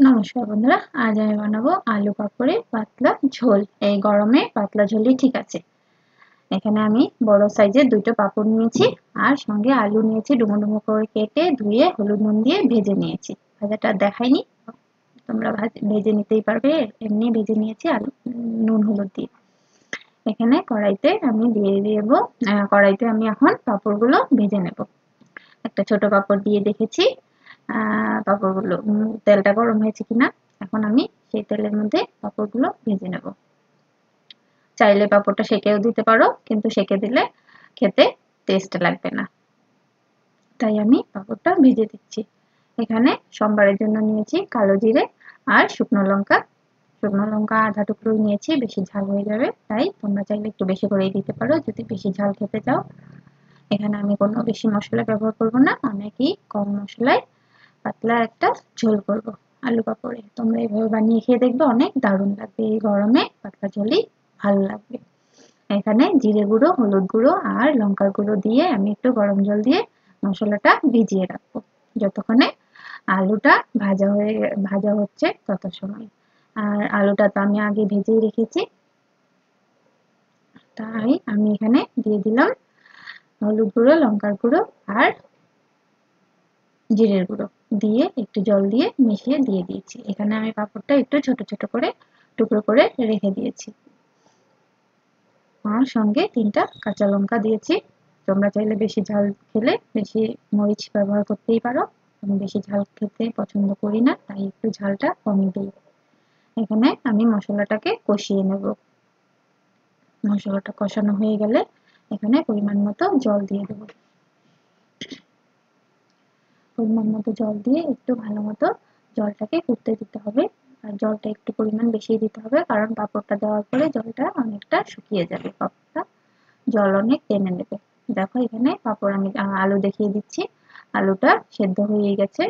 নমস্কার বন্ধুরা, আজ আমি বানাবো আলু পাঁপড়ের পাতলা ঝোল। এই গরমে পাতলা ঝোলই ঠিক আছে। এখানে আমি বড় সাইজের দুটো পাঁপড় নিয়েছি আর সঙ্গে আলু নিয়েছি, ডুমো ডুমো করে কেটে ধুয়ে হলুদ নুন দিয়ে ভেজে নিয়েছি। ভাজাটা দেখাইনি, তোমরা ভেজে নিতেই পারবে, এমনি ভেজে নিয়েছি আলু নুন হলুদ দিয়ে। এখানে কড়াইতে আমি দিয়ে দেবো, কড়াইতে আমি এখন পাঁপড়গুলো ভেজে নেব। একটা ছোট পাঁপড় দিয়ে দেখেছি পাঁপড়গুলো, তেলটা গরম হয়েছে কিনা। এখন আমি সেই তেলের মধ্যে পাঁপড়গুলো ভেজে নেব। চাইলে পাঁপড়টা সেকেও দিতে পারো, কিন্তু সেকে দিলে খেতে টেস্ট লাগবে না, তাই আমি পাঁপড়টা ভেজে দিচ্ছি। এখানে সম্বারের জন্য নিয়েছি কালো জিরে আর শুকনো লঙ্কা। শুকনো লঙ্কা আধা টুকরো নিয়েছি, বেশি ঝাল হয়ে যাবে, তাই তোমরা চাইলে একটু বেশি করেই দিতে পারো যদি বেশি ঝাল খেতে চাও। এখানে আমি কোনো বেশি মশলা ব্যবহার করব না, অনেকই কম মশলায় পাতলা একটা ঝোল করব আলু পাঁপড়ে। তোমরা এইভাবে বানিয়ে খেয়ে দেখবে, অনেক দারুণ লাগবে। এই গরমে পাতলা ঝোলই ভালো লাগবে। এখানে জিরে গুঁড়ো, হলুদ গুঁড়ো আর লঙ্কার গুঁড়ো দিয়ে আমি একটু গরম জল দিয়ে মশলাটা ভিজিয়ে রাখবো যতক্ষণে আলুটা ভাজা হচ্ছে তত সময়। আর আলুটা তো আমি আগে ভেজেই রেখেছি, তাই আমি এখানে দিয়ে দিলাম হলুদ গুঁড়ো, লঙ্কার গুঁড়ো আর জিরের গুঁড়ো দিয়ে একটু জল দিয়ে মিশিয়ে দিয়ে দিয়েছি। এখানে আমি পাঁপড়টা একটু ছোট ছোট করে টুকরো করে রেখে দিয়েছি, আর সঙ্গে 3টা কাঁচা লঙ্কা দিয়েছি। তোমরা চাইলে বেশি ঝাল খেলে বেশি মরিচ ব্যবহার করতেই পারো। আমি বেশি ঝাল খেতে পছন্দ করি না, তাই একটু ঝালটা কমিয়ে দিই। এখানে আমি মশলাটাকে কষিয়ে নেব। মশলাটা কষানো হয়ে গেলে এখানে পরিমাণ মতো জল দিয়ে দেবো। পরিমাণ মতো জল দিয়ে একটু ভালো মতো জলটাকে ফুটতে দিতে হবে। আর জলটা একটু পরিমাণ বেশি দিতে হবে, কারণ পাঁপড়টা দেওয়ার পরে জলটা অনেকটা শুকিয়ে যাবে, পাঁপড়টা জল অনেক টেনে নেবে। দেখো এখানে পাঁপড় আমি আলু দেখিয়ে দিচ্ছি, আলুটা সেদ্ধ হয়ে গেছে।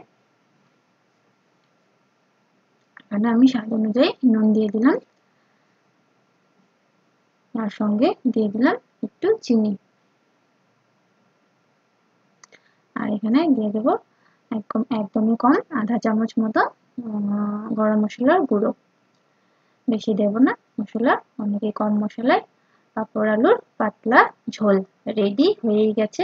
এখানে আমি স্বাদ অনুযায়ী নুন দিয়ে দিলাম, আর সঙ্গে দিয়ে দিলাম একটু চিনি। আর এখানে দিয়ে দেবো একদমই কম আধা চামচ মতো গরম মশলার গুঁড়ো। বেশি দেব না মশলা, অনেকে কম মশলায় পাঁপড় আলুর পাতলা ঝোল রেডি হয়ে গেছে।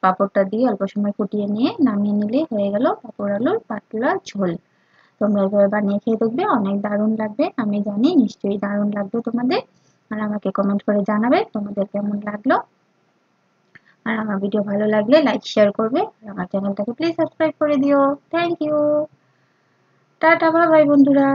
পাঁপড়টা দিয়ে অল্প সময় ফুটিয়ে নিয়ে নামিয়ে নিলে হয়ে গেল পাঁপড় আলুর পাতলা ঝোল। তোমরা এভাবে বানিয়ে খেয়ে দেখবে, অনেক দারুণ লাগবে। আমি জানি নিশ্চয়ই দারুণ লাগবে তোমাদের। আর আমাকে কমেন্ট করে জানাবে তোমাদের কেমন লাগলো। আর আমার ভিডিও ভালো লাগলে লাইক শেয়ার করবে, আর আমার চ্যানেলটাকে প্লিজ সাবস্ক্রাইব করে দিও। Thank you, tata, bye bye বন্ধুরা।